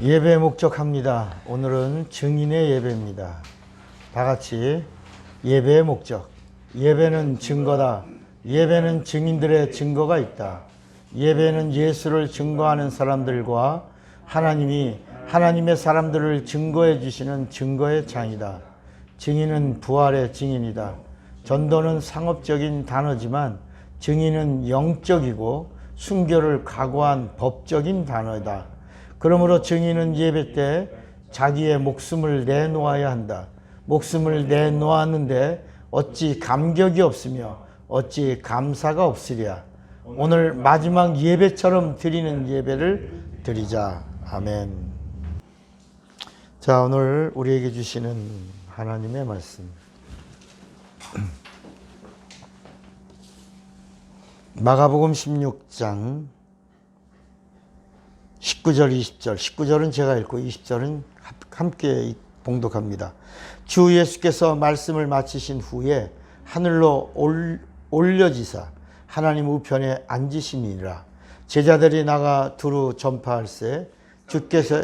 예배 목적합니다. 오늘은 증인의 예배입니다. 다 같이 예배의 목적. 예배는 증거다. 예배는 증인들의 증거가 있다. 예배는 예수를 증거하는 사람들과 하나님이 하나님의 사람들을 증거해 주시는 증거의 장이다. 증인은 부활의 증인이다. 전도는 상업적인 단어지만 증인은 영적이고 순교를 각오한 법적인 단어다. 그러므로 증인은 예배 때 자기의 목숨을 내놓아야 한다. 목숨을 내놓았는데 어찌 감격이 없으며 어찌 감사가 없으랴. 오늘 마지막 예배처럼 드리는 예배를 드리자. 아멘. 자, 오늘 우리에게 주시는 하나님의 말씀. 마가복음 16장 19절 20절 19절은 제가 읽고 20절은 함께 봉독합니다. 주 예수께서 말씀을 마치신 후에 하늘로 올려지사 하나님 우편에 앉으시니라. 제자들이 나가 두루 전파할세 주께서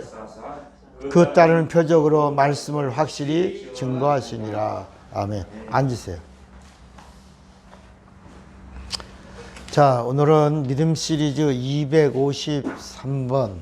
그 따르는 표적으로 말씀을 확실히 증거하시니라. 아멘. 앉으세요. 자, 오늘은 믿음 시리즈 253번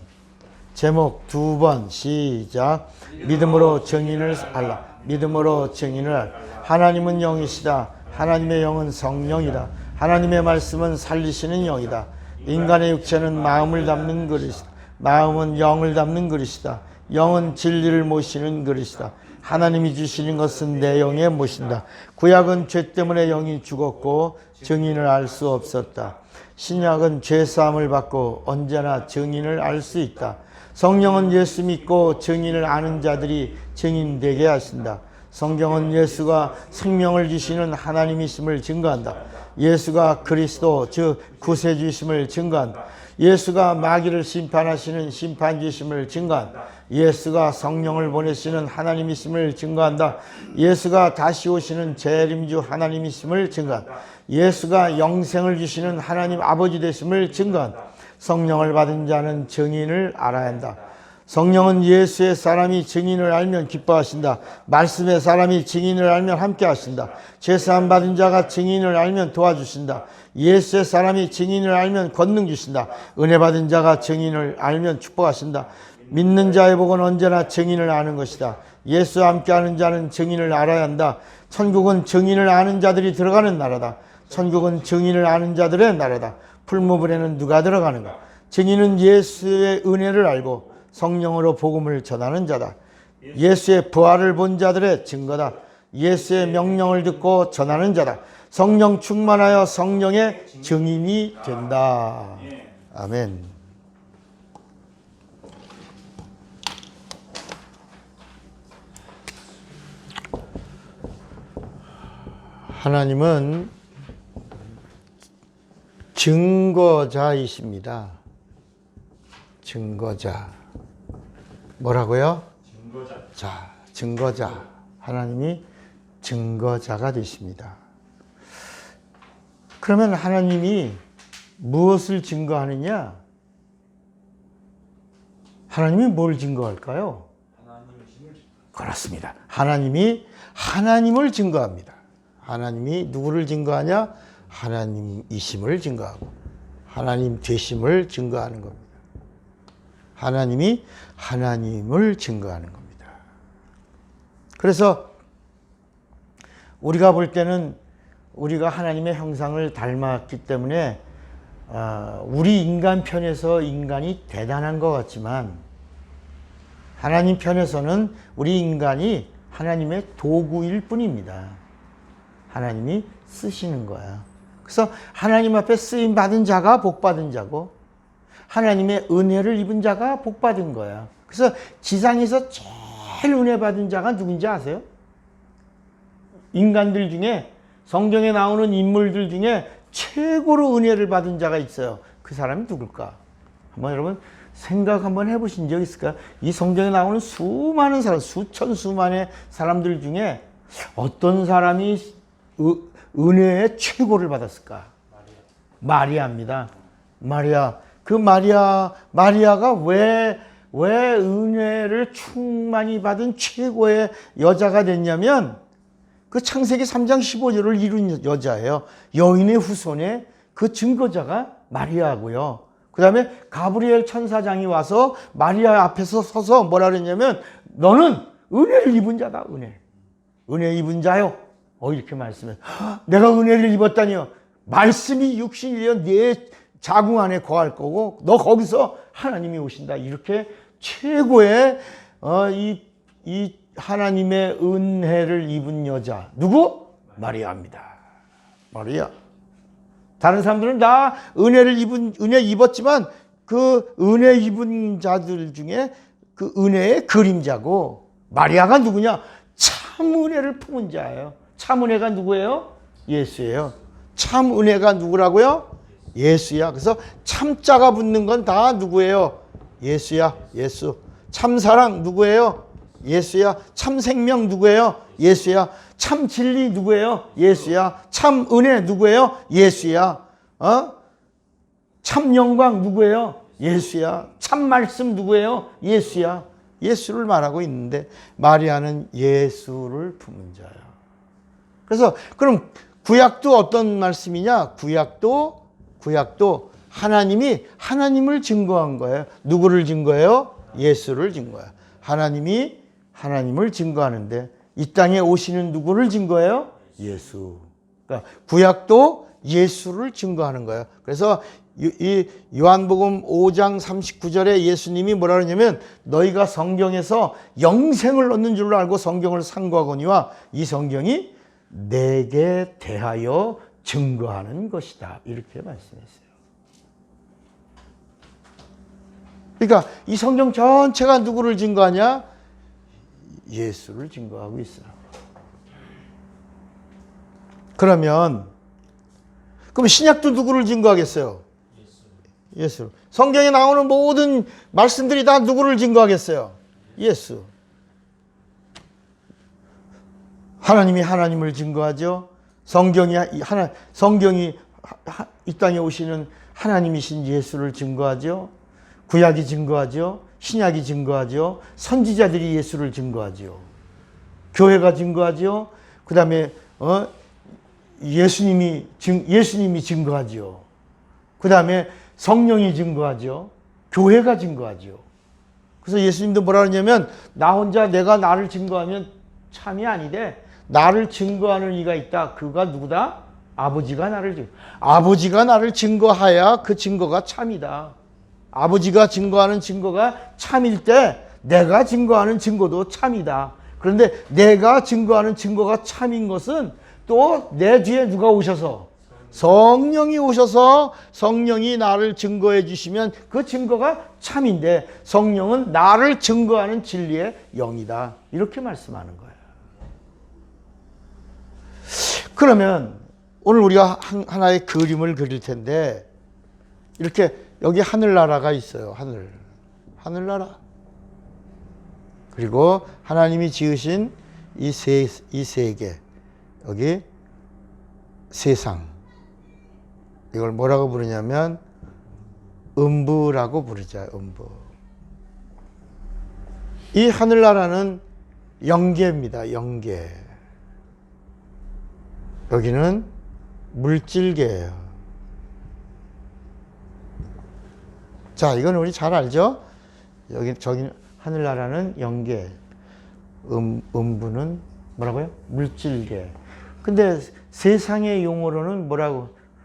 제목 2번 시작. 믿음으로 증인을 알라. 믿음으로 증인을 알라. 하나님은 영이시다. 하나님의 영은 성령이다. 하나님의 말씀은 살리시는 영이다. 인간의 육체는 마음을 담는 그릇이다. 마음은 영을 담는 그릇이다. 영은 진리를 모시는 그릇이다. 하나님이 주시는 것은 내 영에 모신다. 구약은 죄 때문에 영이 죽었고 증인을 알 수 없었다. 신약은 죄 사함을 받고 언제나 증인을 알 수 있다. 성령은 예수 믿고 증인을 아는 자들이 증인되게 하신다. 성경은 예수가 생명을 주시는 하나님이심을 증거한다. 예수가 그리스도 즉 구세주이심을 증거한다. 예수가 마귀를 심판하시는 심판주이심을 증거한다. 예수가 성령을 보내시는 하나님이심을 증거한다. 예수가 다시 오시는 재림주 하나님이심을 증거한다. 예수가 영생을 주시는 하나님 아버지 되심을 증거한다. 성령을 받은 자는 증인을 알아야 한다. 성령은 예수의 사람이 증인을 알면 기뻐하신다. 말씀의 사람이 증인을 알면 함께 하신다. 죄사함 받은 자가 증인을 알면 도와주신다. 예수의 사람이 증인을 알면 권능 주신다. 은혜 받은 자가 증인을 알면 축복하신다. 믿는 자의 복은 언제나 증인을 아는 것이다. 예수와 함께하는 자는 증인을 알아야 한다. 천국은 증인을 아는 자들이 들어가는 나라다. 천국은 증인을 아는 자들의 나라다. 풀무불에는 누가 들어가는가? 증인은 예수의 은혜를 알고 성령으로 복음을 전하는 자다. 예수의 부활을 본 자들의 증거다. 예수의 명령을 듣고 전하는 자다. 성령 충만하여 성령의 증인이 된다. 아멘. 하나님은 증거자이십니다. 증거자. 뭐라고요? 증거자. 자, 증거자. 하나님이 증거자가 되십니다. 그러면 하나님이 무엇을 증거하느냐? 하나님이 뭘 증거할까요? 그렇습니다. 하나님이 하나님을 증거합니다. 하나님이 누구를 증거하냐? 하나님이심을 증거하고 하나님 되심을 증거하는 겁니다. 하나님이 하나님을 증거하는 겁니다. 그래서 우리가 볼 때는 우리가 하나님의 형상을 닮았기 때문에 우리 인간 편에서 인간이 대단한 것 같지만 하나님 편에서는 우리 인간이 하나님의 도구일 뿐입니다. 하나님이 쓰시는 거야. 그래서 하나님 앞에 쓰임 받은 자가 복 받은 자고 하나님의 은혜를 입은 자가 복 받은 거야. 그래서 지상에서 제일 은혜 받은 자가 누군지 아세요? 인간들 중에 성경에 나오는 인물들 중에 최고로 은혜를 받은 자가 있어요. 그 사람이 누굴까? 한번 여러분 생각 한번 해보신 적 있을까요? 이 성경에 나오는 수많은 사람, 수천수만의 사람들 중에 어떤 사람이 은혜의 최고를 받았을까? 마리아입니다. 마리아. 그 마리아가 왜 왜 은혜를 충만히 받은 최고의 여자가 됐냐면 그 창세기 3장 15절을 이룬 여자예요. 여인의 후손의 그 증거자가 마리아고요. 그 다음에 가브리엘 천사장이 와서 마리아 앞에서 서서 뭐라 그랬냐면 너는 은혜를 입은 자다. 은혜 입은 자요. 이렇게 말씀해. 내가 은혜를 입었다니요. 말씀이 육신이 되어 내 자궁 안에 거할 거고 너 거기서 하나님이 오신다. 이렇게 최고의 이 하나님의 은혜를 입은 여자 누구? 마리아입니다. 마리아. 다른 사람들은 다 은혜 입었지만 그 은혜 입은 자들 중에 그 은혜의 그림자고 마리아가 누구냐? 참 은혜를 품은 자예요. 참 은혜가 누구예요? 예수예요. 참 은혜가 누구라고요? 예수야. 그래서 참자가 붙는 건 다 누구예요? 예수야. 예수. 참 사랑 누구예요? 예수야. 참 생명 누구예요? 예수야. 참 진리 누구예요? 예수야. 참 은혜 누구예요? 예수야. 참 영광 누구예요? 예수야. 참 말씀 누구예요? 예수야. 예수를 말하고 있는데 마리아는 예수를 품은 자야. 그래서 그럼 구약도 어떤 말씀이냐? 구약도 하나님이 하나님을 증거한 거예요. 누구를 증거해요? 예수를 증거해요. 하나님이 하나님을 증거하는데 이 땅에 오시는 누구를 증거해요? 예수. 그러니까 구약도 예수를 증거하는 거예요. 그래서 이 요한복음 5장 39절에 예수님이 뭐라 그러냐면 너희가 성경에서 영생을 얻는 줄로 알고 성경을 상고하거니와 이 성경이 내게 대하여 증거하는 것이다. 이렇게 말씀했어요. 그러니까 이 성경 전체가 누구를 증거하냐? 예수를 증거하고 있어요. 그럼 신약도 누구를 증거하겠어요? 예수. 성경에 나오는 모든 말씀들이 다 누구를 증거하겠어요? 예수. 하나님이 하나님을 증거하죠. 성경이 이 땅에 오시는 하나님이신 예수를 증거하죠. 구약이 증거하죠. 신약이 증거하죠. 선지자들이 예수를 증거하죠. 교회가 증거하죠. 그 다음에 예수님이 증거하죠. 그 다음에 성령이 증거하죠. 교회가 증거하죠. 그래서 예수님도 뭐라 그러냐면 나 혼자 내가 나를 증거하면 참이 아니되 나를 증거하는 이가 있다. 그가 누구다? 아버지가 나를 증거하야 그 증거가 참이다. 아버지가 증거하는 증거가 참일 때 내가 증거하는 증거도 참이다. 그런데 내가 증거하는 증거가 참인 것은 또 내 뒤에 누가 오셔서 성령이 오셔서 성령이 나를 증거해 주시면 그 증거가 참인데 성령은 나를 증거하는 진리의 영이다. 이렇게 말씀하는 거예요. 그러면 오늘 우리가 하나의 그림을 그릴 텐데 이렇게 여기 하늘나라가 있어요. 하늘나라. 그리고 하나님이 지으신 이 세계, 여기 세상. 이걸 뭐라고 부르냐면 음부라고 부르죠. 음부. 이 하늘나라는 영계입니다. 영계. 여기는 물질계예요. 자, 이건 우리 잘 알죠? 저기 하늘나라는 영계, 음부는 뭐라고요? 물질계. 근데 세상의 용어로는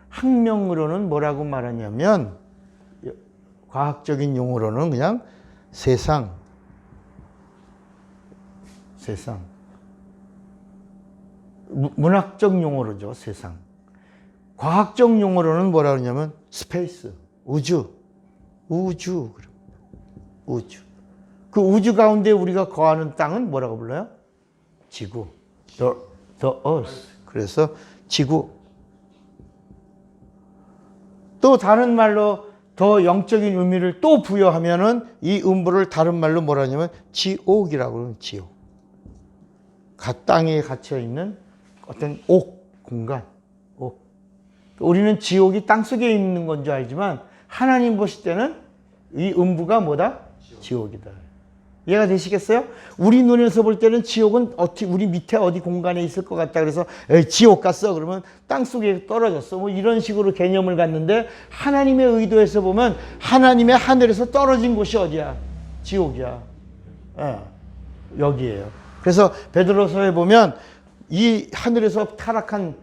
학명으로는 뭐라고 말하냐면 과학적인 용어로는 그냥 세상. 문학적 용어로죠, 세상. 과학적 용어로는 뭐라 그러냐면 스페이스, 우주. 그 우주 가운데 우리가 거하는 땅은 뭐라고 불러요? 지구. The earth. 그래서 지구. 또 다른 말로 더 영적인 의미를 또 부여하면은 이 음부를 다른 말로 뭐라 하냐면 지옥이라고 그러면 지옥. 땅에 갇혀 있는 어떤 공간. 우리는 지옥이 땅속에 있는 건 줄 알지만 하나님 보실 때는 이 음부가 뭐다? 지옥이다. 이해가 되시겠어요? 우리 눈에서 볼 때는 지옥은 우리 밑에 어디 공간에 있을 것 같다. 그래서 에이, 지옥 갔어. 그러면 땅속에 떨어졌어. 뭐 이런 식으로 개념을 갖는데 하나님의 의도에서 보면 하나님의 하늘에서 떨어진 곳이 어디야? 지옥이야. 예, 여기에요. 그래서 베드로서에 보면 이 하늘에서 타락한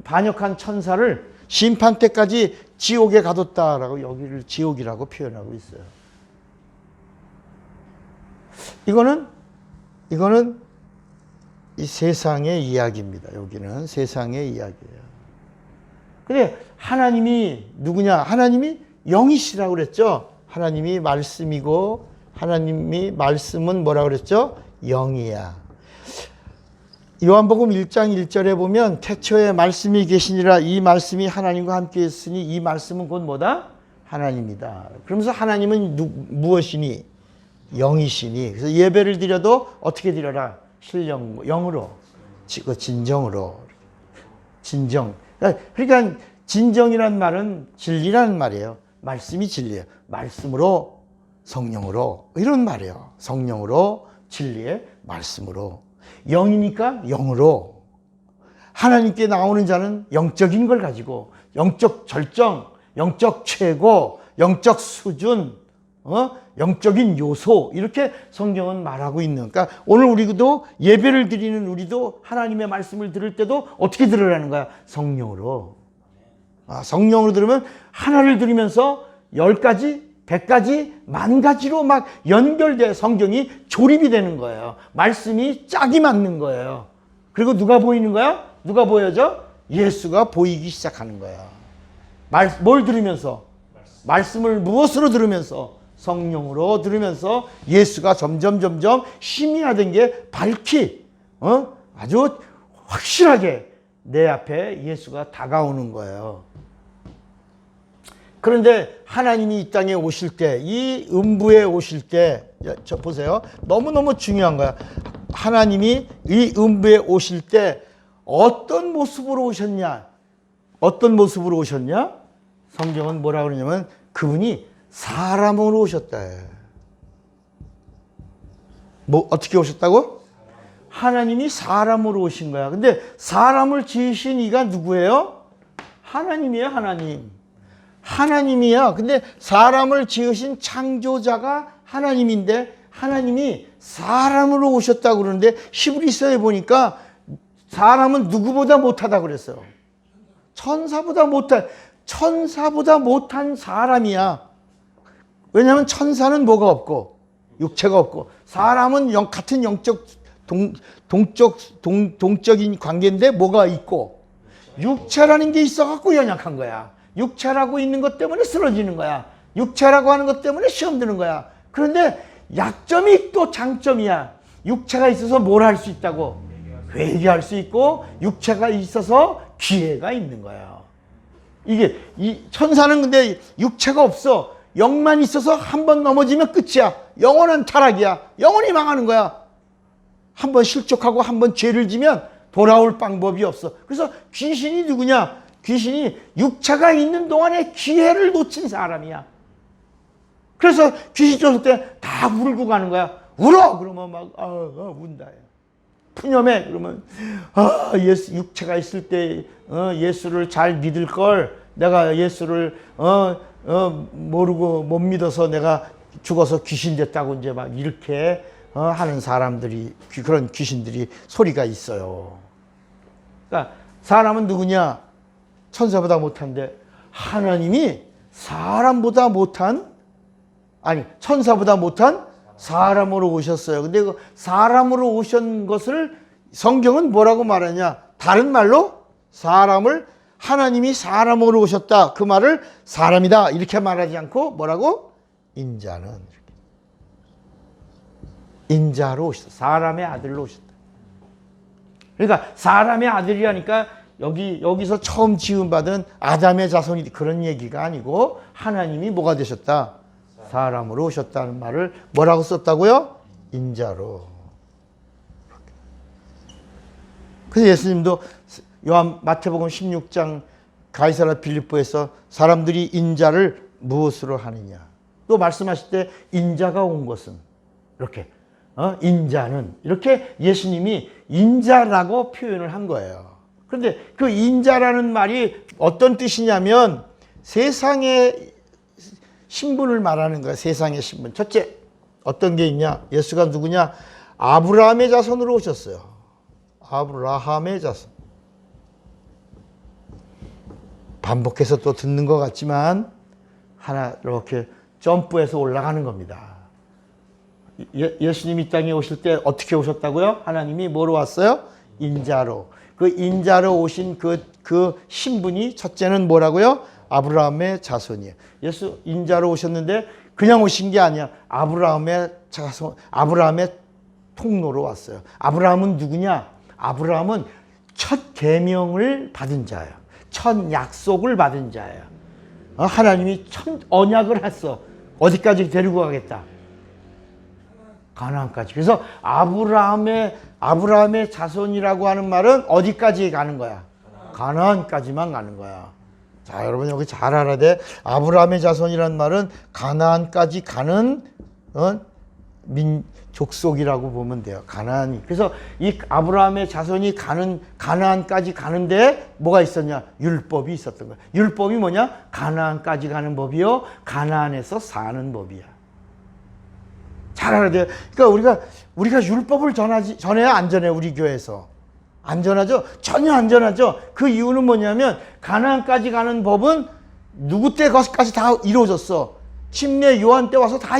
반역한 천사를 심판 때까지 지옥에 가뒀다라고 여기를 지옥이라고 표현하고 있어요. 이거는 이 세상의 이야기입니다. 여기는 세상의 이야기예요. 근데 하나님이 누구냐? 하나님이 영이시라고 그랬죠. 하나님이 말씀이고 하나님이 말씀은 뭐라고 그랬죠? 영이야. 요한복음 1장 1절에 보면 태초에 말씀이 계시니라 이 말씀이 하나님과 함께 있으니 이 말씀은 곧 뭐다? 하나님이다. 그러면서 하나님은 무엇이니? 영이시니. 그래서 예배를 드려도 어떻게 드려라? 신령, 영으로, 진정으로. 진정. 그러니까 진정이란 말은 진리라는 말이에요. 말씀이 진리예요. 말씀으로, 성령으로 이런 말이에요. 성령으로, 진리의 말씀으로. 영이니까 영으로. 하나님께 나오는 자는 영적인 걸 가지고 영적 절정, 영적 최고, 영적 수준, 영적인 요소 이렇게 성경은 말하고 있는. 그러니까 오늘 우리도 예배를 드리는 우리도 하나님의 말씀을 들을 때도 어떻게 들으라는 거야? 성령으로. 성령으로 들으면 하나를 들으면서 10가지, 100가지, 10,000가지로 막 연결돼 성경이 조립이 되는 거예요. 말씀이 짝이 맞는 거예요. 그리고 누가 보이는 거야? 누가 보여져? 예수가 보이기 시작하는 거야. 뭘 들으면서? 말씀을 무엇으로 들으면서? 성령으로 들으면서 예수가 점점 희미화된 게 밝히 아주 확실하게 내 앞에 예수가 다가오는 거예요. 그런데 하나님이 이 땅에 오실 때, 이 음부에 오실 때, 저 보세요. 너무너무 중요한 거야. 하나님이 이 음부에 오실 때 어떤 모습으로 오셨냐? 어떤 모습으로 오셨냐? 성경은 뭐라 그러냐면 그분이 사람으로 오셨다. 뭐 어떻게 오셨다고? 하나님이 사람으로 오신 거야. 근데 사람을 지으신 이가 누구예요? 하나님이에요, 하나님. 하나님이야. 근데 사람을 지으신 창조자가 하나님인데 하나님이 사람으로 오셨다고 그러는데 히브리서에 보니까 사람은 누구보다 못하다고 그랬어요. 천사보다 못한 사람이야. 왜냐하면 천사는 뭐가 없고 육체가 없고 사람은 같은 영적 동적인 관계인데 뭐가 있고 육체라는 게 있어갖고 연약한 거야. 육체라고 있는 것 때문에 쓰러지는 거야. 육체라고 하는 것 때문에 시험 드는 거야. 그런데 약점이 또 장점이야. 육체가 있어서 뭘 할 수 있다고? 회개할 수 있고 육체가 있어서 기회가 있는 거야. 이게 이 천사는 근데 육체가 없어. 영만 있어서 한 번 넘어지면 끝이야. 영원한 타락이야. 영원히 망하는 거야. 한 번 실족하고 한 번 죄를 지면 돌아올 방법이 없어. 그래서 귀신이 누구냐? 귀신이 육체가 있는 동안에 기회를 놓친 사람이야. 그래서 귀신 쫓을 때 다 울고 가는 거야. 울어! 그러면 막 운다. 푸념해. 그러면 예수 육체가 있을 때 예수를 잘 믿을 걸 내가 예수를 모르고 못 믿어서 내가 죽어서 귀신 됐다고 이제 막 이렇게 하는 사람들이 그런 귀신들이 소리가 있어요. 그러니까 사람은 누구냐? 천사보다 못한데 하나님이 사람보다 못한 천사보다 못한 사람으로 오셨어요. 근데 그 사람으로 오신 것을 성경은 뭐라고 말하냐? 다른 말로 하나님이 사람으로 오셨다. 그 말을 사람이다. 이렇게 말하지 않고 뭐라고? 인자로 오셨다. 사람의 아들로 오셨다. 그러니까 사람의 아들이라니까 여기서 처음 지음받은 아담의 자손이 그런 얘기가 아니고 하나님이 뭐가 되셨다? 사람으로 오셨다는 말을 뭐라고 썼다고요? 인자로. 그래서 예수님도 마태복음 16장 가이사랴 빌립보에서 사람들이 인자를 무엇으로 하느냐? 또 말씀하실 때 인자가 온 것은 이렇게 인자는 이렇게 예수님이 인자라고 표현을 한 거예요. 그런데 그 인자라는 말이 어떤 뜻이냐면 세상의 신분을 말하는 거야. 세상의 신분. 첫째, 어떤 게 있냐? 예수가 누구냐? 아브라함의 자손으로 오셨어요. 아브라함의 자손. 반복해서 또 듣는 것 같지만 하나 이렇게 점프해서 올라가는 겁니다. 예수님이 이 땅에 오실 때 어떻게 오셨다고요? 하나님이 뭐로 왔어요? 인자로. 그 인자로 오신 그 신분이 첫째는 뭐라고요? 아브라함의 자손이에요. 예수 인자로 오셨는데 그냥 오신 게 아니야. 아브라함의 자손, 아브라함의 통로로 왔어요. 아브라함은 누구냐? 아브라함은 첫 계명을 받은 자예요. 첫 약속을 받은 자예요. 하나님이 첫 언약을 했어. 어디까지 데리고 가겠다? 가나안까지. 그래서 아브라함의 자손이라고 하는 말은 어디까지 가는 거야? 가나안까지만 가는 거야. 자, 여러분 여기 잘 알아야 돼. 아브라함의 자손이란 말은 가나안까지 가는 족속이라고 보면 돼요. 가나안이. 그래서 이 아브라함의 자손이 가는 가나안까지 가는데 뭐가 있었냐? 율법이 있었던 거야. 율법이 뭐냐? 가나안까지 가는 법이요. 가나안에서 사는 법이야. 잘 알아야 돼요. 그러니까 우리가 율법을 전해야 안 전해. 우리 교회에서 안 전하죠. 전혀 안 전하죠. 그 이유는 뭐냐면 가나안까지 가는 법은 누구 때까지 다 이루어졌어. 침례 요한 때 와서 다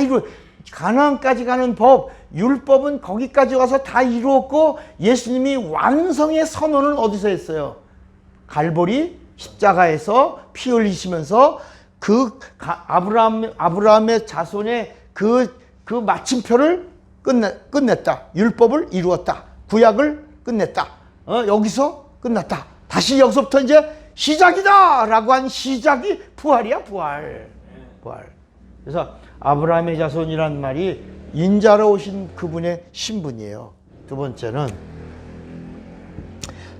가나안까지 가는 법, 율법은 거기까지 와서 다 이루었고 예수님이 완성의 선언은 어디서 했어요? 갈보리 십자가에서 피 흘리시면서 그 아브라함의 자손의 그 마침표를 끝냈다. 율법을 이루었다. 구약을 끝냈다. 여기서 끝났다. 다시 여기서부터 이제 시작이다! 라고 한 시작이 부활이야, 부활. 그래서 아브라함의 자손이란 말이 인자로 오신 그분의 신분이에요. 두 번째는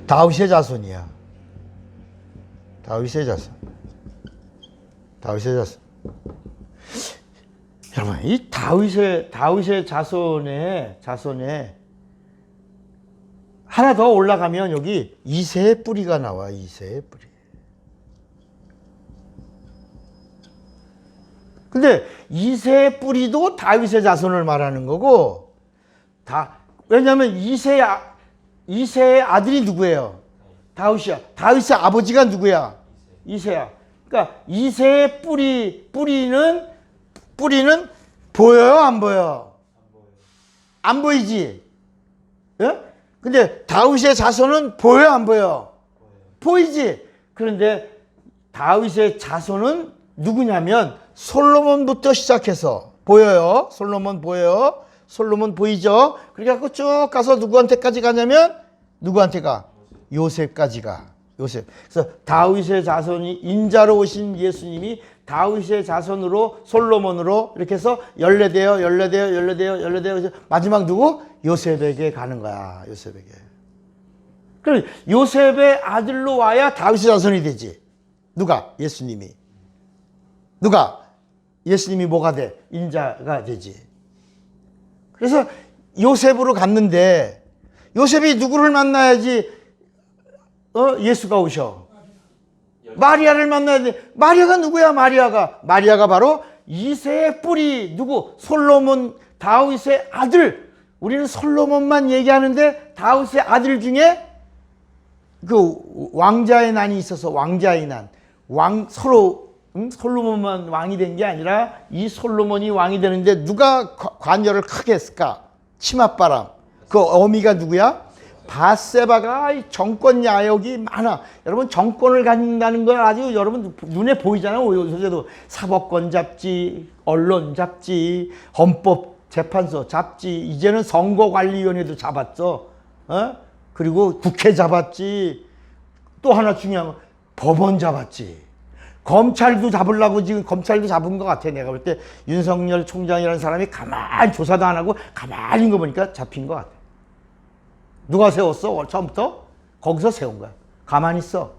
다윗의 자손이야. 다윗의 자손. 여러분, 이 다윗의 자손에 하나 더 올라가면 여기 이새의 뿌리가 나와. 이새의 뿌리. 근데 이새의 뿌리도 다윗의 자손을 말하는 거고, 왜냐하면 이새의 아들이 누구예요? 다윗이야. 다윗의 아버지가 누구야? 이새야. 그러니까 이새의 뿌리는 보여요, 안 보여? 안 보이지? 예? 근데 다윗의 자손은 보여, 안 보여? 보이지? 그런데 다윗의 자손은 누구냐면 솔로몬부터 시작해서 보여요. 솔로몬 보여요. 솔로몬 보이죠? 그래갖고 쭉 가서 누구한테까지 가냐면 누구한테 가? 요셉까지 가. 요셉. 그래서 다윗의 자손이 인자로 오신 예수님이 다윗의 자손으로 솔로몬으로 이렇게 해서 연례되어 마지막 누구? 요셉에게 가는 거야. 요셉에게. 그럼 요셉의 아들로 와야 다윗의 자손이 되지. 누가? 예수님이. 누가? 예수님이 뭐가 돼? 인자가 되지. 그래서 요셉으로 갔는데 요셉이 누구를 만나야지 예수가 오셔? 마리아를 만나야 돼. 마리아가 누구야? 마리아가 바로 이새의 뿌리. 누구? 솔로몬, 다윗의 아들. 우리는 솔로몬만 얘기하는데 다윗의 아들 중에 그 왕자의 난이 있어서 왕자의 난. 솔로몬만 왕이 된 게 아니라 이 솔로몬이 왕이 되는데 누가 관여를 크게 했을까? 치맛바람. 그 어미가 누구야? 밧세바가 정권 야욕이 많아. 여러분 정권을 갖는다는 건 아주 여러분 눈에 보이잖아요. 요새도 사법권 잡지, 언론 잡지, 헌법재판소 잡지, 이제는 선거관리위원회도 잡았어. 그리고 국회 잡았지. 또 하나 중요한 건 법원 잡았지. 검찰도 잡으려고 지금 검찰도 잡은 것 같아. 내가 볼 때 윤석열 총장이라는 사람이 가만히 조사도 안 하고 가만히 있는 거 보니까 잡힌 것 같아. 누가 세웠어? 처음부터? 거기서 세운 거야. 가만히 있어.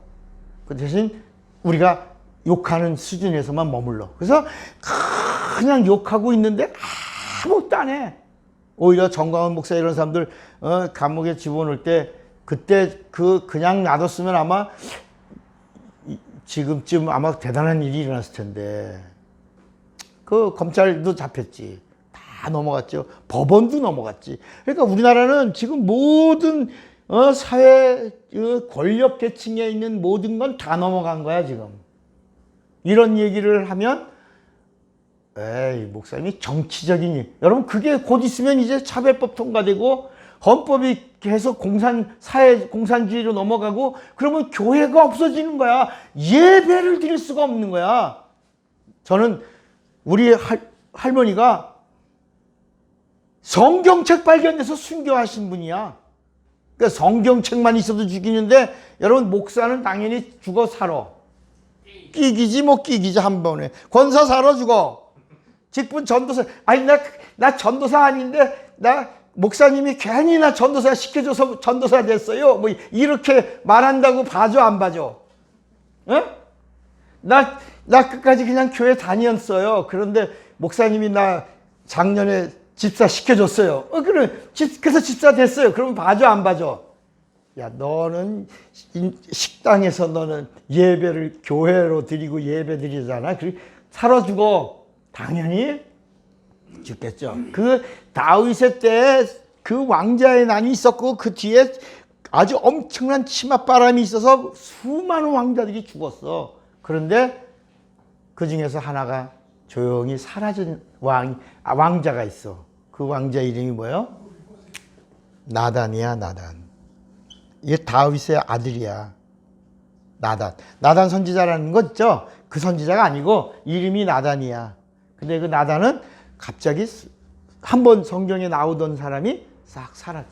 그 대신 우리가 욕하는 수준에서만 머물러. 그래서 그냥 욕하고 있는데 아무것도 안 해. 오히려 정광훈 목사 이런 사람들 감옥에 집어넣을 때 그때 그냥 놔뒀으면 아마 지금쯤 아마 대단한 일이 일어났을 텐데 그 검찰도 잡혔지. 다 넘어갔죠. 법원도 넘어갔지. 그러니까 우리나라는 지금 모든 사회 권력 계층에 있는 모든 건 다 넘어간 거야 지금. 이런 얘기를 하면 에이 목사님이 정치적인 일. 여러분 그게 곧 있으면 이제 차별법 통과되고 헌법이 계속 사회 공산주의로 넘어가고 그러면 교회가 없어지는 거야. 예배를 드릴 수가 없는 거야. 저는 우리 할머니가 성경책 발견해서 순교하신 분이야. 그러니까 성경책만 있어도 죽이는데 여러분 목사는 당연히 죽어 살아. 끼기지 뭐 끼기지 한 번에. 권사 살아 죽어. 직분 전도사. 아니 나 전도사 아닌데 나 목사님이 괜히 나 전도사 시켜줘서 전도사 됐어요. 뭐 이렇게 말한다고 봐줘 안 봐줘? 어? 나 끝까지 그냥 교회 다녔어요. 그런데 목사님이 나 작년에 집사 시켜줬어요. 그래 그래서 집사 됐어요. 그러면 봐줘 안 봐줘? 야 너는 식당에서 너는 예배를 교회로 드리고 예배 드리잖아. 살아 죽어. 당연히 죽겠죠. 그 다윗의 때 그 왕자의 난이 있었고 그 뒤에 아주 엄청난 치맛바람이 있어서 수많은 왕자들이 죽었어. 그런데 그 중에서 하나가 조용히 사라진 왕자가 있어. 그 왕자 이름이 뭐예요? 나단이야, 나단. 얘 다윗의 아들이야. 나단 선지자라는 거 있죠? 그 선지자가 아니고 이름이 나단이야. 근데 그 나단은 갑자기 한 번 성경에 나오던 사람이 싹 사라져.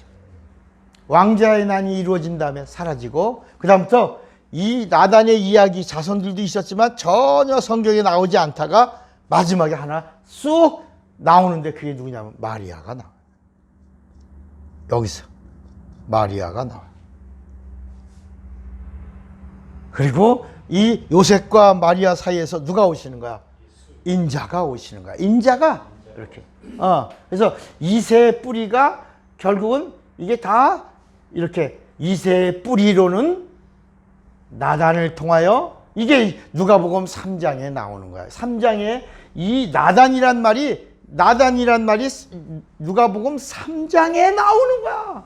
왕자의 난이 이루어진 다음에 사라지고 그 다음부터 이 나단의 이야기 자손들도 있었지만 전혀 성경에 나오지 않다가 마지막에 하나 쑥 나오는데 그게 누구냐면 마리아가 나와요. 여기서 마리아가 나와요. 그리고 이 요셉과 마리아 사이에서 누가 오시는 거야? 인자가 오시는 거야. 인자가 이렇게. 그래서 이새의 뿌리가 결국은 이게 다 이렇게 이새의 뿌리로는 나단을 통하여 이게 누가복음 3장에 나오는 거야. 3장에 이 나단이란 말이 누가복음 3장에 나오는 거야.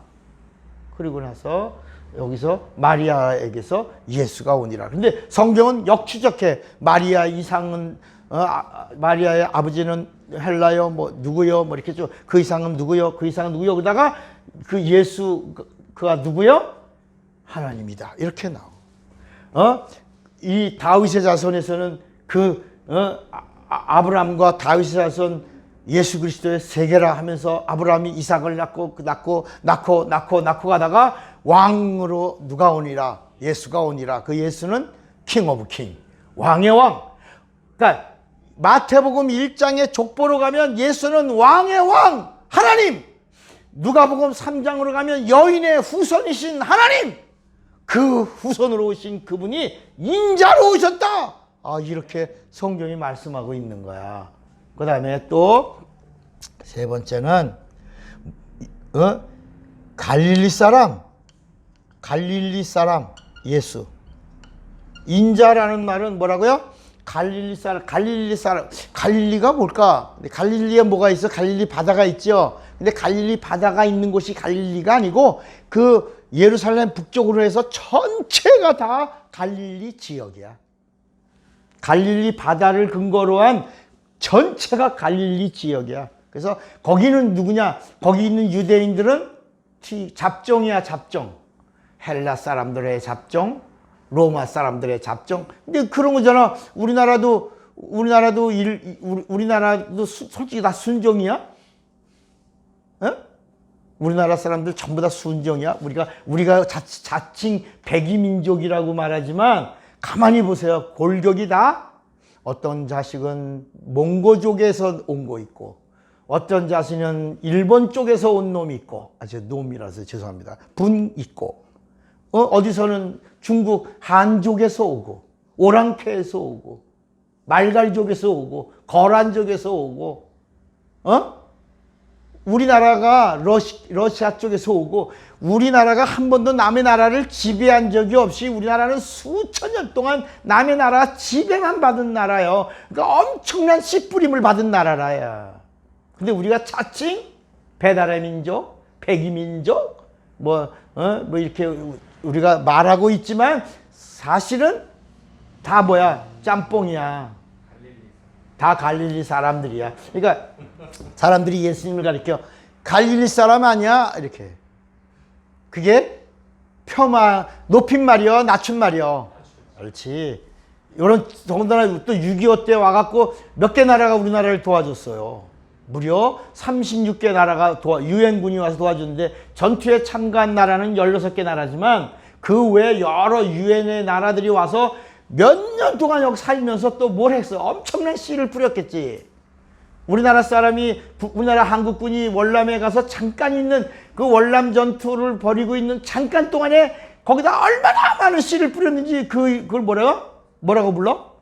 그리고 나서 여기서 마리아에게서 예수가 오니라. 근데 성경은 역추적해. 마리아의 아버지는 헬라요, 뭐 누구요, 뭐 이렇게 좀 그 이상은 누구요, 그 이상은 누구요. 그러다가 그 예수 그가 누구요? 하나님이다. 이렇게 나오. 이 다윗의 자손에서는 아브라함과 다윗의 자손 예수 그리스도의 세계라 하면서 아브라함이 이삭을 낳고 가다가 왕으로 누가 오니라? 예수가 오니라. 그 예수는 킹 오브 킹, 왕의 왕. 그러니까 마태복음 1장에 족보로 가면 예수는 왕의 왕, 하나님. 누가복음 3장으로 가면 여인의 후손이신 하나님. 그 후손으로 오신 그분이 인자로 오셨다. 이렇게 성경이 말씀하고 있는 거야. 그 다음에 또 세 번째는 갈릴리 사람 예수. 인자라는 말은 뭐라고요? 갈릴리 사람. 갈릴리가 뭘까? 갈릴리에 뭐가 있어? 갈릴리 바다가 있죠. 근데 갈릴리 바다가 있는 곳이 갈릴리가 아니고 그 예루살렘 북쪽으로 해서 전체가 다 갈릴리 지역이야. 갈릴리 바다를 근거로 한 전체가 갈릴리 지역이야. 그래서 거기는 누구냐? 거기 있는 유대인들은 잡종이야, 잡종. 헬라 사람들의 잡종, 로마 사람들의 잡종. 근데 그런 거잖아. 우리나라도 솔직히 다 순종이야? 에? 우리나라 사람들 전부 다 순종이야. 우리가 자칭 백이민족이라고 말하지만 가만히 보세요. 골격이 다 어떤 자식은 몽고족에서 온 거 있고 어떤 자식은 일본 쪽에서 온 놈이 있고 놈이라서 죄송합니다. 분 있고 어디서는 중국 한족에서 오고 오랑캐에서 오고 말갈족에서 오고 거란족에서 오고 우리나라가 러시아 쪽에서 오고 우리나라가 한 번도 남의 나라를 지배한 적이 없이 우리나라는 수천 년 동안 남의 나라 지배만 받은 나라예요. 그러니까 엄청난 씨 뿌림을 받은 나라라야. 근데 우리가 자칭 배달의 민족, 백이민족 뭐 이렇게 우리가 말하고 있지만 사실은 다 뭐야? 짬뽕이야. 다 갈릴리 사람들이야. 그러니까 사람들이 예수님을 가리켜 갈릴리 사람 아니야? 이렇게. 그게 높임말이요, 낮춤말이요. 그렇지. 이런 더군다나 또 6.25 때 와갖고 몇 개 나라가 우리나라를 도와줬어요. 무려 36개 나라가 유엔군이 와서 도와줬는데 전투에 참가한 나라는 16개 나라지만 그 외에 여러 유엔의 나라들이 와서 몇 년 동안 여기 살면서 또 뭘 했어? 엄청난 씨를 뿌렸겠지. 우리나라 사람이 우리나라 한국군이 월남에 가서 잠깐 있는 그 월남 전투를 벌이고 있는 잠깐 동안에 거기다 얼마나 많은 씨를 뿌렸는지 그걸 뭐라고 불러?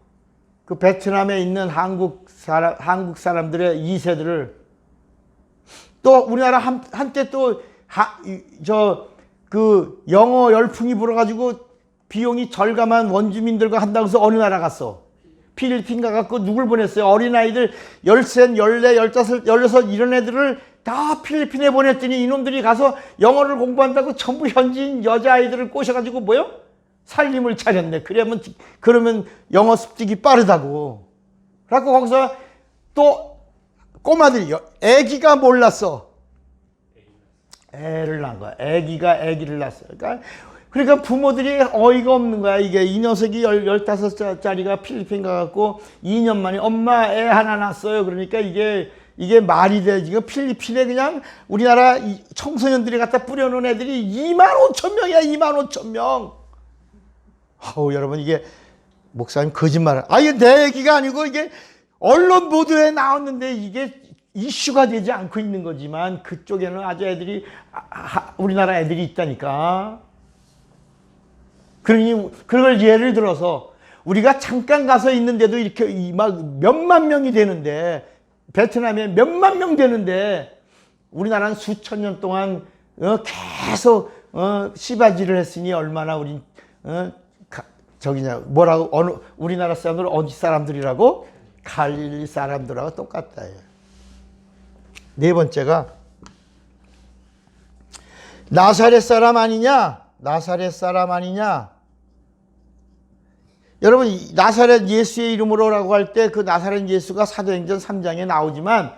그 베트남에 있는 한국 사람들의 2세들을 또 우리나라 한때 또 그 영어 열풍이 불어가지고 비용이 절감한 원주민들과 한다고 해서 어느 나라 갔어? 필리핀 가갖고 누굴 보냈어요? 어린아이들 13, 14, 15, 16 이런 애들을 다 필리핀에 보냈더니 이놈들이 가서 영어를 공부한다고 전부 현지인 여자아이들을 꼬셔가지고 뭐요? 살림을 차렸네. 그러면 영어 습득이 빠르다고. 그래갖고 거기서 또 꼬마들이, 애기가 몰랐어. 애를 낳은 거야. 애기를 낳았어. 그러니까 부모들이 어이가 없는 거야. 이게 이 녀석이 15살짜리가 필리핀 가갖고 2년 만에 엄마 애 하나 낳았어요. 그러니까 이게 말이 돼. 지금 필리핀에 그냥 우리나라 청소년들이 갖다 뿌려놓은 애들이 25,000명이야. 25,000명. 여러분 이게 목사님 거짓말을. 이게 내 얘기가 아니고 이게 언론 보도에 나왔는데 이게 이슈가 되지 않고 있는 거지만 그쪽에는 아주 애들이 우리나라 애들이 있다니까. 그러니 그걸 예를 들어서 우리가 잠깐 가서 있는데도 이렇게 막 몇만 명이 되는데 베트남에 몇만 명 되는데 우리나라는 수천 년 동안 계속 씨바지를 했으니 얼마나 우리 우리나라 사람들 어디 사람들이라고? 갈릴리 사람들하고 똑같다. 네 번째가 나사렛 사람 아니냐? 나사렛 사람 아니냐? 여러분 나사렛 예수의 이름으로라고 할 때 그 나사렛 예수가 사도행전 3장에 나오지만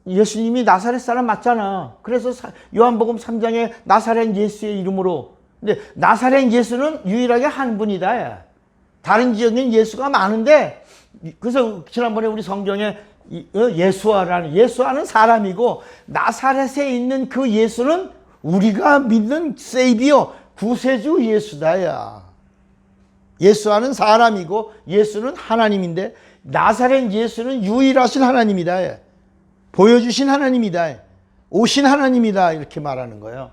예수님이 나사렛 사람 맞잖아. 그래서 요한복음 3장에 나사렛 예수의 이름으로. 근데 나사렛 예수는 유일하게 한 분이다. 다른 지역엔 예수가 많은데 그래서 지난번에 우리 성경에 예수아는 사람이고 나사렛에 있는 그 예수는 우리가 믿는 세이비어 구세주 예수다야. 예수아는 사람이고 예수는 하나님인데 나사렛 예수는 유일하신 하나님이다. 보여주신 하나님이다. 오신 하나님이다. 이렇게 말하는 거예요.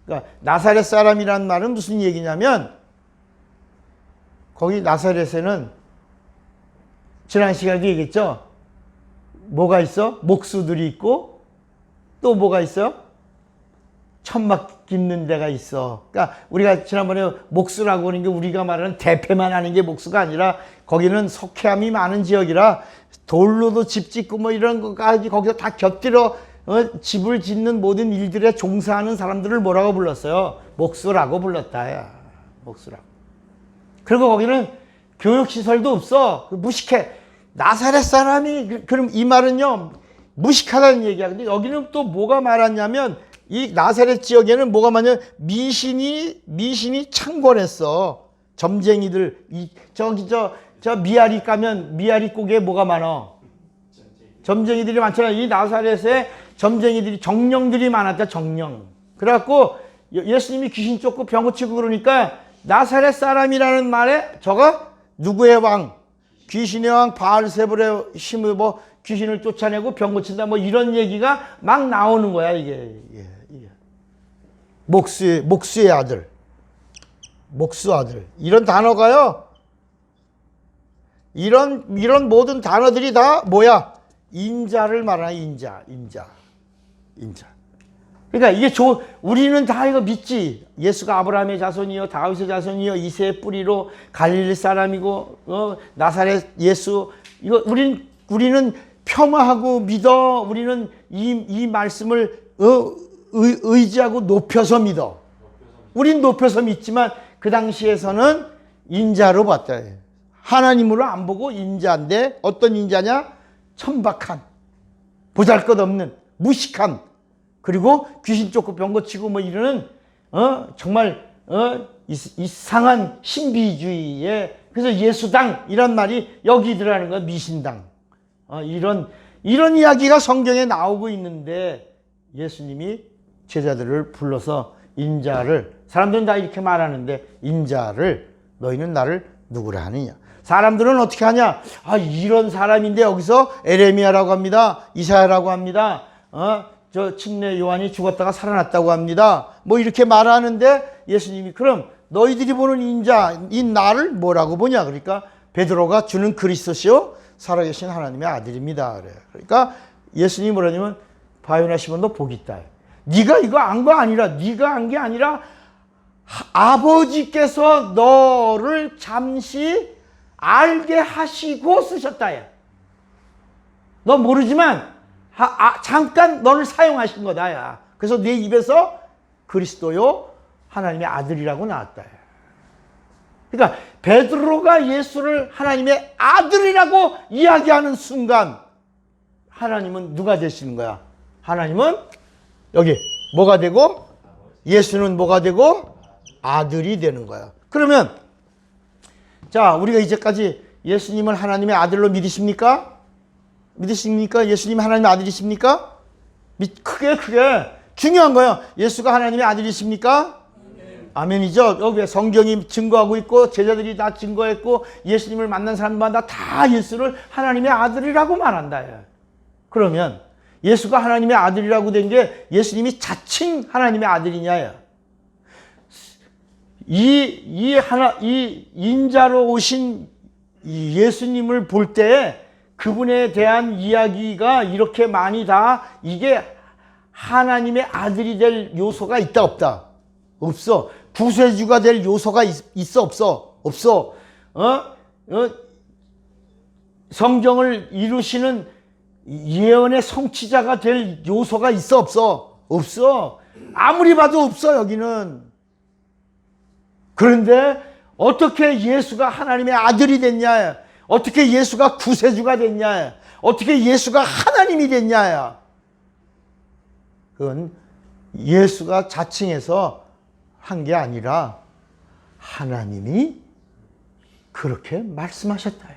그러니까 나사렛 사람이란 말은 무슨 얘기냐면 거기 나사렛에는 지난 시간에도 얘기했죠. 뭐가 있어? 목수들이 있고 또 뭐가 있어요? 천막 깁는 데가 있어. 그러니까 우리가 지난번에 목수라고 하는 게 우리가 말하는 대패만 하는 게 목수가 아니라 거기는 석회암이 많은 지역이라 돌로도 집 짓고 뭐 이런 것까지 거기서 다 곁들여 집을 짓는 모든 일들에 종사하는 사람들을 뭐라고 불렀어요? 목수라고 불렀다. 목수라고. 그리고 거기는 교육시설도 없어. 무식해. 나사렛 사람이 그럼 이 말은요 무식하다는 얘기야. 근데 여기는 또 뭐가 말하냐면 이 나사렛 지역에는 뭐가 많냐? 미신이 창궐했어. 점쟁이들 저 미아리 까면 미아리 고개에 뭐가 많아? 점쟁이들이 많잖아. 이 나사렛에 점쟁이들이 정령들이 많았다. 정령. 그래갖고 예수님이 귀신 쫓고 병 고치고 그러니까 나사렛 사람이라는 말에 저가 누구의 왕? 귀신의 왕 바알세불의 힘을 뭐 귀신을 쫓아내고 병 고친다 뭐 이런 얘기가 막 나오는 거야. 이게 목수의 아들, 목수 아들 이런 단어가요 이런 모든 단어들이 다 뭐야? 인자를 말하는 인자. 그러니까 이게 우리는 다 이거 믿지. 예수가 아브라함의 자손이요, 다윗의 자손이요, 이새의 뿌리로 갈릴리 사람이고, 나사렛 예수. 이거 우리는 폄하하고 믿어. 우리는 이 말씀을 의지하고 높여서 믿어. 우린 높여서 믿지만 그 당시에서는 인자로 봤다. 하나님으로 안 보고 인자인데 어떤 인자냐? 천박한, 보잘것없는, 무식한, 그리고 귀신 쫓고 병 고치고 뭐 이러는 정말 이상한 신비주의에, 그래서 예수당 이란 말이 여기 들어가는 거야. 미신당. 이런 이야기가 성경에 나오고 있는데 예수님이 제자들을 불러서 인자를, 사람들은 다 이렇게 말하는데 인자를 너희는 나를 누구라 하느냐. 사람들은 어떻게 하냐? 이런 사람인데 여기서 에레미야라고 합니다. 이사야라고 합니다. 저 침례 요한이 죽었다가 살아났다고 합니다. 뭐 이렇게 말하는데 예수님이 그럼 너희들이 보는 인자, 이 나를 뭐라고 보냐? 그러니까 베드로가 주는 그리스도시요 살아계신 하나님의 아들입니다. 그래요. 그러니까 예수님이 뭐라냐면 바요나 시몬 너 복이 있다. 네가 이거 안 거 아니라, 네가 한 게 아니라 아버지께서 너를 잠시 알게 하시고 쓰셨다. 너 모르지만 잠깐 너를 사용하신 거다. 야. 그래서 내 입에서 그리스도요 하나님의 아들이라고 나왔다. 그러니까 베드로가 예수를 하나님의 아들이라고 이야기하는 순간 하나님은 누가 되시는 거야? 하나님은 여기 뭐가 되고, 예수는 뭐가 되고, 아들이 되는 거야. 그러면 자, 우리가 이제까지 예수님을 하나님의 아들로 믿으십니까? 믿으십니까? 예수님 하나님의 아들이십니까? 크게 중요한 거예요. 예수가 하나님의 아들이십니까? 아멘이죠. 여기 성경이 증거하고 있고 제자들이 다 증거했고 예수님을 만난 사람마다 다 예수를 하나님의 아들이라고 말한다. 그러면 예수가 하나님의 아들이라고 된 게 예수님이 자칭 하나님의 아들이냐? 이 인자로 오신 예수님을 볼 때 그분에 대한 이야기가 이렇게 많이 다 이게 하나님의 아들이 될 요소가 있다 없다? 없어. 구세주가 될 요소가 있어 없어? 없어. 성경을 이루시는 예언의 성취자가 될 요소가 있어 없어? 없어. 아무리 봐도 없어 여기는. 그런데 어떻게 예수가 하나님의 아들이 됐냐? 어떻게 예수가 구세주가 됐냐? 어떻게 예수가 하나님이 됐냐? 그건 예수가 자칭해서 한 게 아니라 하나님이 그렇게 말씀하셨다.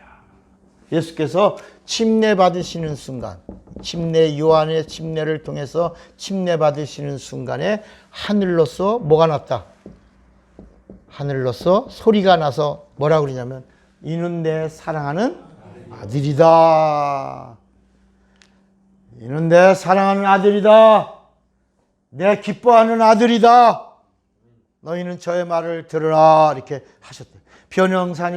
예수께서 침례 받으시는 순간, 침례 요한의 침례를 통해서 침례 받으시는 순간에 하늘로서 뭐가 났다? 하늘로서 소리가 나서 뭐라고 그러냐면 이는 내 사랑하는 아들이다. 이는 내 사랑하는 아들이다. 내 기뻐하는 아들이다. 너희는 저의 말을 들으라. 이렇게 하셨대요.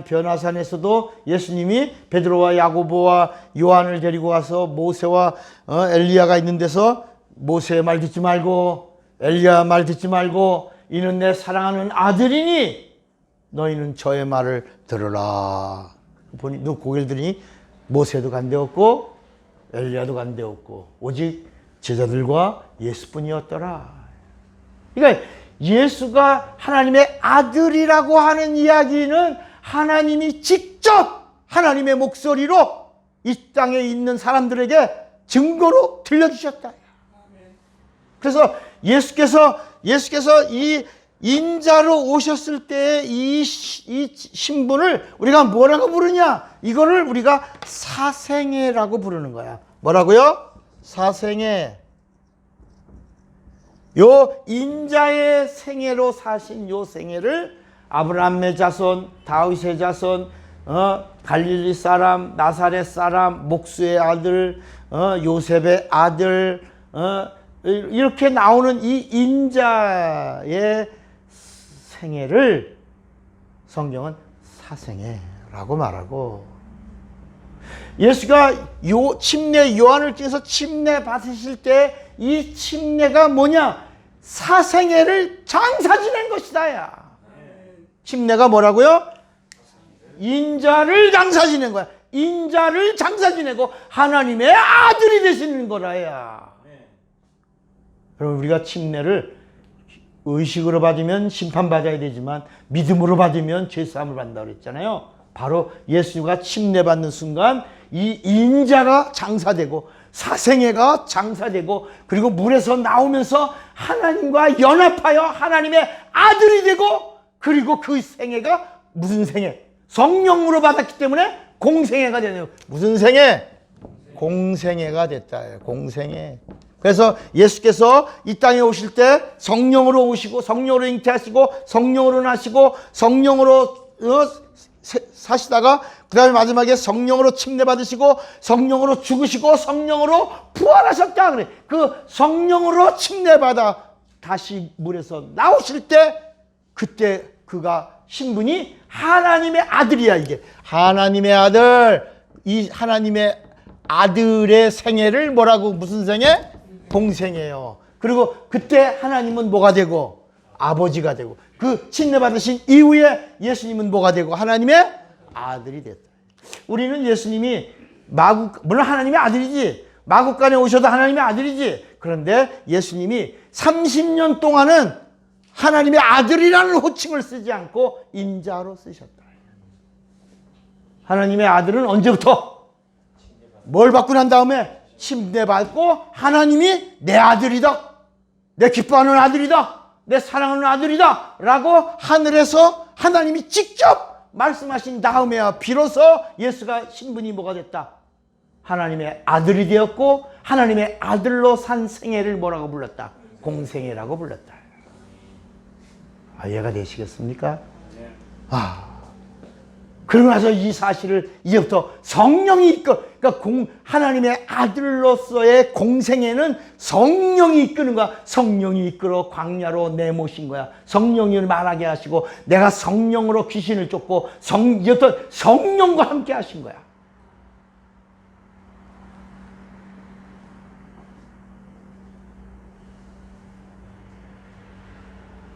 변화산에서도 예수님이 베드로와 야고보와 요한을 데리고 와서 모세와 엘리야가 있는 데서 모세의 말 듣지 말고 엘리야 말 듣지 말고 이는 내 사랑하는 아들이니 너희는 저의 말을 들으라. 보니 너 고개를 들으니 모세도 간데없고 엘리야도 간데없고 오직 제자들과 예수뿐이었더라. 그러니까 예수가 하나님의 아들이라고 하는 이야기는 하나님이 직접 하나님의 목소리로 이 땅에 있는 사람들에게 증거로 들려주셨다. 그래서 예수께서 이 인자로 오셨을 때 이 신분을 우리가 뭐라고 부르냐? 이거를 우리가 사생애라고 부르는 거야. 뭐라고요? 사생애. 요 인자의 생애로 사신 요 생애를 아브라함의 자손, 다윗의 자손, 갈릴리 사람, 나사렛 사람, 목수의 아들, 요셉의 아들, 이렇게 나오는 이 인자의 생애를 성경은 사생애라고 말하고, 예수가 침례 요한을 통해서 침례 받으실 때 이 침례가 뭐냐? 사생애를 장사 지낸 것이다. 야. 침례가 뭐라고요? 인자를 장사 지낸 거야. 인자를 장사 지내고 하나님의 아들이 되시는 거라야. 그럼 우리가 침례를 의식으로 받으면 심판받아야 되지만 믿음으로 받으면 죄사함을 받는다고 그랬잖아요. 바로 예수가 침례 받는 순간 이 인자가 장사되고 사생애가 장사되고 그리고 물에서 나오면서 하나님과 연합하여 하나님의 아들이 되고 그리고 그 생애가 무슨 생애? 성령으로 받았기 때문에 공생애가 되네요. 무슨 생애? 공생애가 됐다. 공생애. 그래서 예수께서 이 땅에 오실 때 성령으로 오시고 성령으로 잉태하시고 성령으로 나시고 성령으로 사시다가 그 다음에 마지막에 성령으로 침례 받으시고 성령으로 죽으시고 성령으로 부활하셨다. 그래. 그 성령으로 침례 받아 다시 물에서 나오실 때 그때 그가 신분이 하나님의 아들이야. 이게 하나님의 아들. 이 하나님의 아들의 생애를 뭐라고? 무슨 생애? 공생애요. 그리고 그때 하나님은 뭐가 되고? 아버지가 되고 그 침례 받으신 이후에 예수님은 뭐가 되고? 하나님의 아들이 됐다. 우리는 예수님이 물론 하나님의 아들이지, 마국간에 오셔도 하나님의 아들이지. 그런데 예수님이 30년 동안은 하나님의 아들이라는 호칭을 쓰지 않고 인자로 쓰셨다. 하나님의 아들은 언제부터? 뭘 받고 난 다음에 침례 받고 하나님이 내 아들이다, 내 기뻐하는 아들이다, 내 사랑하는 아들이다 라고 하늘에서 하나님이 직접 말씀하신 다음에야 비로소 예수가 신분이 뭐가 됐다? 하나님의 아들이 되었고 하나님의 아들로 산 생애를 뭐라고 불렀다? 공생애라고 불렀다. 이해가 되시겠습니까? 그러고 나서 이 사실을 이제부터 성령이 그러니까 하나님의 아들로서의 공생애는 성령이 이끄는 거야. 성령이 이끌어 광야로 내모신 거야. 성령이 말하게 하시고 내가 성령으로 귀신을 쫓고 이제부터 성령과 함께 하신 거야.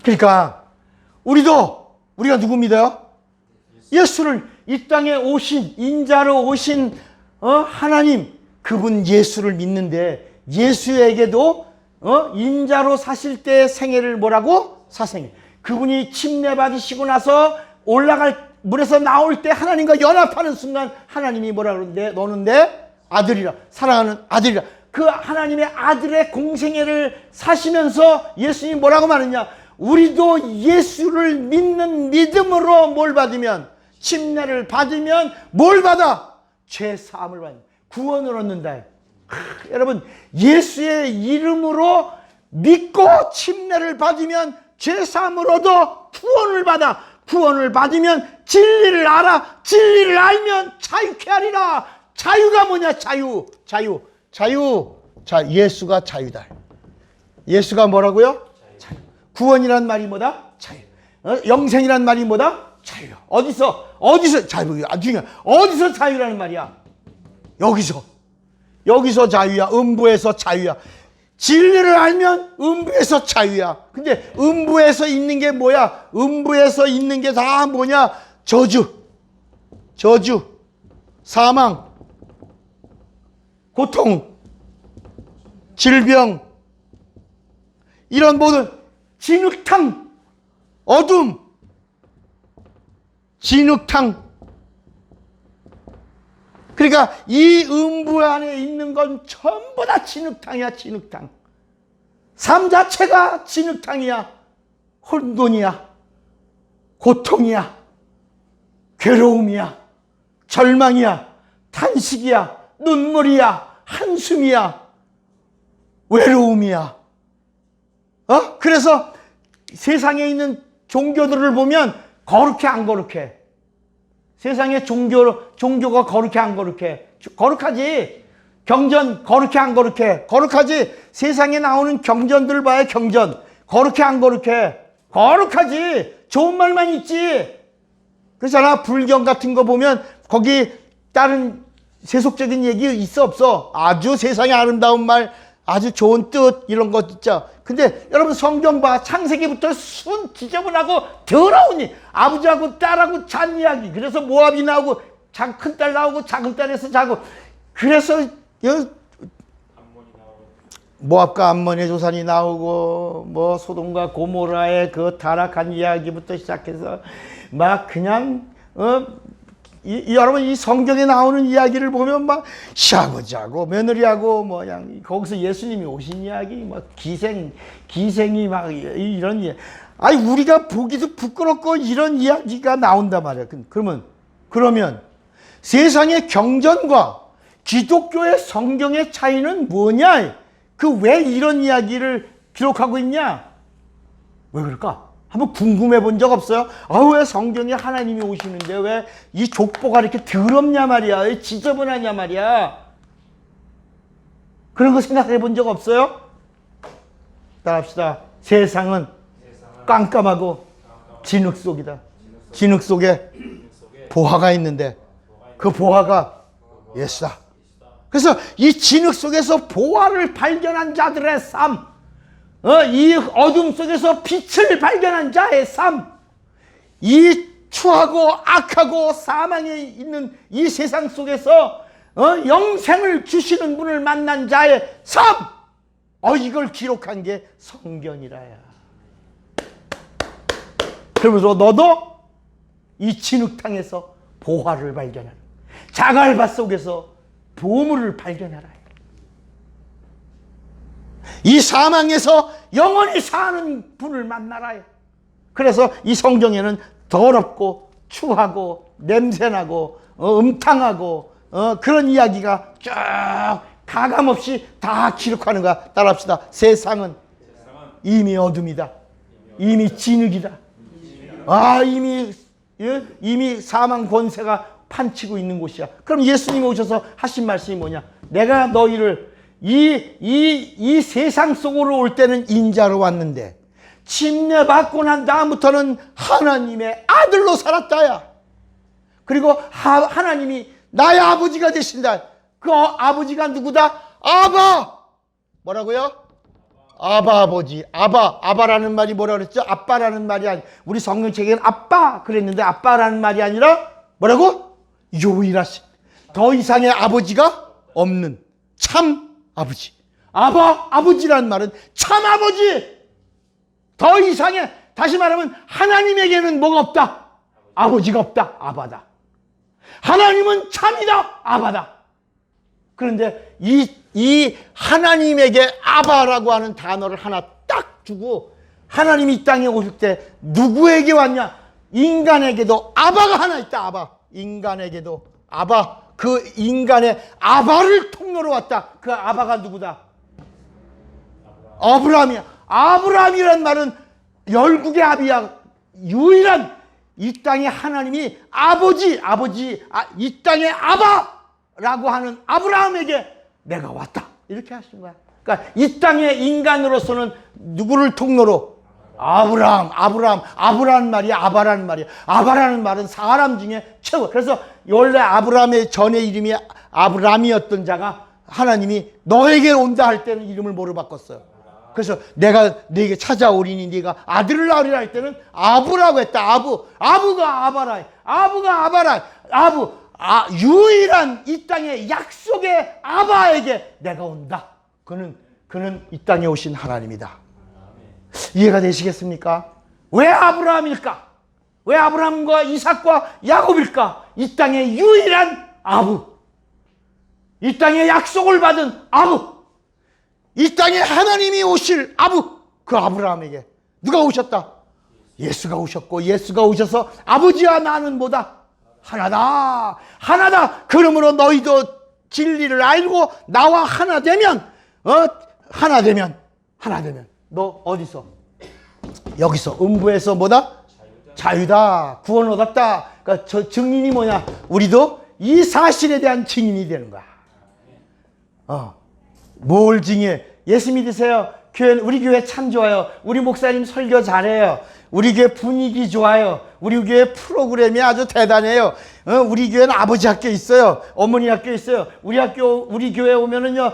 그러니까 우리가 누구 믿어요? 예수를 이 땅에 오신 인자로 오신 하나님 그분 예수를 믿는데 예수에게도 인자로 사실 때의 생애를 뭐라고? 사생애. 그분이 침례 받으시고 나서 물에서 나올 때 하나님과 연합하는 순간 하나님이 뭐라 그러는데 너는 내 아들이라, 사랑하는 아들이라. 그 하나님의 아들의 공생애를 사시면서 예수님이 뭐라고 말했냐? 우리도 예수를 믿는 믿음으로 뭘 받으면, 침례를 받으면 뭘 받아? 죄 사함을 받는, 구원을 얻는다. 여러분, 예수의 이름으로 믿고 침례를 받으면 죄 사함을 얻어 구원을 받아. 구원을 받으면 진리를 알아. 진리를 알면 자유케 하리라. 자유가 뭐냐? 자유. 예수가 자유다. 예수가 뭐라고요? 자유. 구원이란 말이 뭐다? 자유. 영생이란 말이 뭐다? 자유. 어디서 자유? 어디서 자유라는 말이야? 여기서 자유야. 음부에서 자유야. 진리를 알면 음부에서 자유야. 근데 음부에서 있는 게 뭐야? 음부에서 있는 게 다 뭐냐? 저주, 사망, 고통, 질병, 이런 모든 진흙탕, 어둠, 진흙탕. 그러니까 이 음부 안에 있는 건 전부 다 진흙탕이야. 진흙탕. 삶 자체가 진흙탕이야. 혼돈이야. 고통이야. 괴로움이야. 절망이야. 탄식이야. 눈물이야. 한숨이야. 외로움이야. 그래서 세상에 있는 종교들을 보면 거룩해 안 거룩해? 세상의 종교가 거룩해 안 거룩해? 거룩하지. 경전 거룩해 안 거룩해? 거룩하지. 세상에 나오는 경전들 봐야 경전 거룩해 안 거룩해? 거룩하지. 좋은 말만 있지. 그렇잖아. 불경 같은 거 보면 거기 다른 세속적인 얘기 있어 없어? 아주 세상의 아름다운 말, 아주 좋은 뜻 이런 것 있죠. 근데 여러분 성경 봐. 창세기부터 순 지저분하고 더러운 일. 아버지하고 딸하고 잔 이야기. 그래서 모압이 나오고 큰딸 나오고 작은 딸에서 자고. 그래서 모압과 암몬의 조상이 나오고 뭐 소돔과 고모라의 그 타락한 이야기부터 시작해서 막 그냥 여러분 이 성경에 나오는 이야기를 보면 막 시아버지하고 며느리하고 뭐 그냥 거기서 예수님이 오신 이야기 뭐 기생이 막 이런 이야기. 아니 우리가 보기도 부끄럽고 이런 이야기가 나온단 말이야. 그러면 세상의 경전과 기독교의 성경의 차이는 뭐냐? 왜 이런 이야기를 기록하고 있냐? 왜 그럴까? 한번 궁금해 본 적 없어요? 왜 성경에 하나님이 오시는데 왜 이 족보가 이렇게 더럽냐 말이야? 왜 지저분하냐 말이야? 그런 거 생각해 본 적 없어요? 따라합시다. 세상은 깜깜하고 진흙 속이다. 진흙 속에 보화가 있는데 그 보화가 예수다. 그래서 이 진흙 속에서 보화를 발견한 자들의 삶, 이 어둠 속에서 빛을 발견한 자의 삶, 이 추하고 악하고 사망에 있는 이 세상 속에서 영생을 주시는 분을 만난 자의 삶, 이걸 기록한 게 성경이라야. 그러면서 너도 이 진흙탕에서 보화를 발견하는, 자갈밭 속에서 보물을 발견하라. 이 사망에서 영원히 사는 분을 만나라. 그래서 이 성경에는 더럽고 추하고 냄새나고 음탕하고 그런 이야기가 쭉 가감없이 다 기록하는 거야. 따라합시다. 세상은 이미 어둠이다. 이미 진흙이다. 이미 사망 권세가 판치고 있는 곳이야. 그럼 예수님이 오셔서 하신 말씀이 뭐냐? 내가 너희를 이 세상 속으로 올 때는 인자로 왔는데 침례받고 난 다음부터는 하나님의 아들로 살았다야. 그리고 하나님이 나의 아버지가 되신다. 그 아버지가 누구다? 아바. 뭐라고요? 아바 아버지. 아바라는 말이 뭐라 그랬죠? 아빠라는 말이 아니. 우리 성경책에는 아빠 그랬는데 아빠라는 말이 아니라 뭐라고? 유일하신, 더 이상의 아버지가 없는 참 아버지. 아버지라는 말은 참 아버지. 더 이상의, 다시 말하면 하나님에게는 뭐가 없다? 아버지가 없다. 아바다. 하나님은 참이다. 아바다. 그런데 이 하나님에게 아바라고 하는 단어를 하나 딱 주고 하나님이 이 땅에 오실 때 누구에게 왔냐? 인간에게도 아바가 하나 있다. 아바. 인간에게도 아바. 그 인간의 아바를 통로로 왔다. 그 아바가 누구다? 아브라함이야. 아브라함이란 말은 열국의 아비야. 유일한 이 땅의 하나님이 이 땅의 아바라고 하는 아브라함에게 내가 왔다. 이렇게 하신 거야. 그러니까 이 땅의 인간으로서는 누구를 통로로? 아브라함 말이야. 아바라는 말이야. 아바라는 말은 사람 중에 최고. 그래서 원래 아브라함의 전의 이름이 아브람이었던 자가 하나님이 너에게 온다 할 때는 이름을 뭐로 바꿨어요? 그래서 내가 너에게 찾아오리니 네가 아들을 낳으리라 할 때는 아부라고 했다. 아부가 아바라. 유일한 이 땅의 약속의 아바에게 내가 온다. 그는 이 땅에 오신 하나님이다. 이해가 되시겠습니까? 왜 아브라함일까? 왜 아브라함과 이삭과 야곱일까? 이 땅의 유일한 아부, 이 땅의 약속을 받은 아부, 이 땅에 하나님이 오실 아부, 그 아브라함에게 누가 오셨다? 예수가 오셨고, 예수가 오셔서 아버지와 나는 뭐다? 하나다. 그러므로 너희도 진리를 알고 나와 하나 되면 너 어디서? 여기서 음부에서 뭐다? 자유다. 구원 얻었다. 그러니까 저 증인이 뭐냐? 우리도 이 사실에 대한 증인이 되는 거야. 뭘 증인해? 예수 믿으세요. 우리 교회 참 좋아요. 우리 목사님 설교 잘해요. 우리 교회 분위기 좋아요. 우리 교회 프로그램이 아주 대단해요. 우리 교회는 아버지 학교 있어요. 어머니 학교 있어요. 우리 교회 오면은요,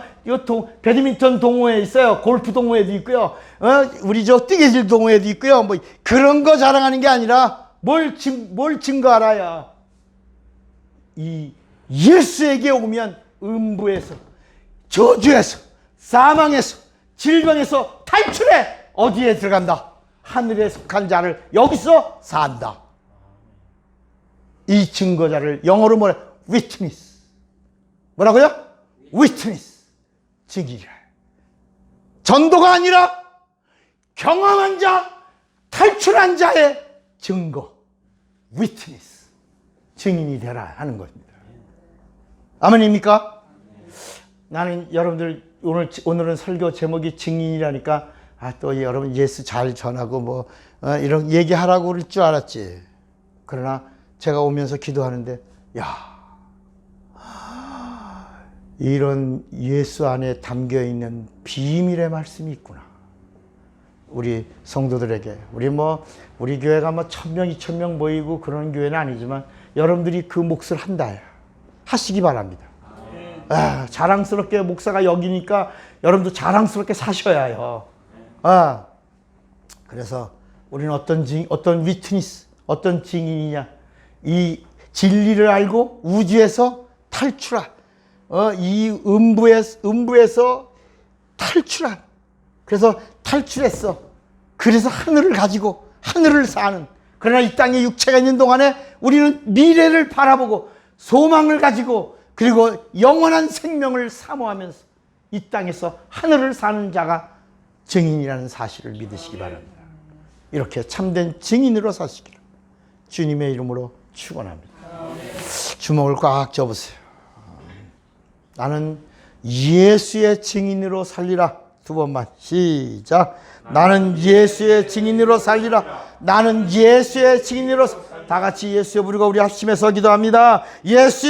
배드민턴 동호회 있어요. 골프 동호회도 있고요. 우리 뜨개질 동호회도 있고요. 뭐 그런 거 자랑하는 게 아니라 뭘 증거하라야. 이 예수에게 오면 음부에서, 저주에서, 사망에서, 질병에서 탈출해. 어디에 들어간다? 하늘에 속한 자를 여기서 산다. 이 증거자를 영어로 뭐래? witness. 뭐라고요? witness. 증인이라. 전도가 아니라 경험한 자, 탈출한 자의 증거. witness. 증인이 되라 하는 것입니다. 아멘입니까? 나는 여러분들 오늘은 설교 제목이 증인이라니까 또 여러분 예수 잘 전하고 이런 얘기하라고 그럴 줄 알았지. 그러나 제가 오면서 기도하는데 이런 예수 안에 담겨 있는 비밀의 말씀이 있구나. 우리 성도들에게 우리 교회가 1,000명, 2,000명 모이고 그런 교회는 아니지만 여러분들이 그 몫을 한다 하시기 바랍니다. 자랑스럽게 목사가 여기니까 여러분도 자랑스럽게 사셔야 해요. 그래서 우리는 어떤 위트니스, 어떤 증인이냐? 이 진리를 알고 우주에서 탈출한, 이 음부에서 탈출한. 그래서 탈출했어. 그래서 하늘을 가지고 하늘을 사는. 그러나 이 땅에 육체가 있는 동안에 우리는 미래를 바라보고 소망을 가지고 그리고 영원한 생명을 사모하면서 이 땅에서 하늘을 사는 자가 증인이라는 사실을 믿으시기 바랍니다. 이렇게 참된 증인으로 사시기를 주님의 이름으로 축원합니다. 주먹을 꽉 쥐어보세요. 나는 예수의 증인으로 살리라. 두 번만 시작. 나는 예수의 증인으로 살리라. 나는 예수의 증인으로. 다 같이 예수의 부르고 우리 합심해서 기도합니다. 예수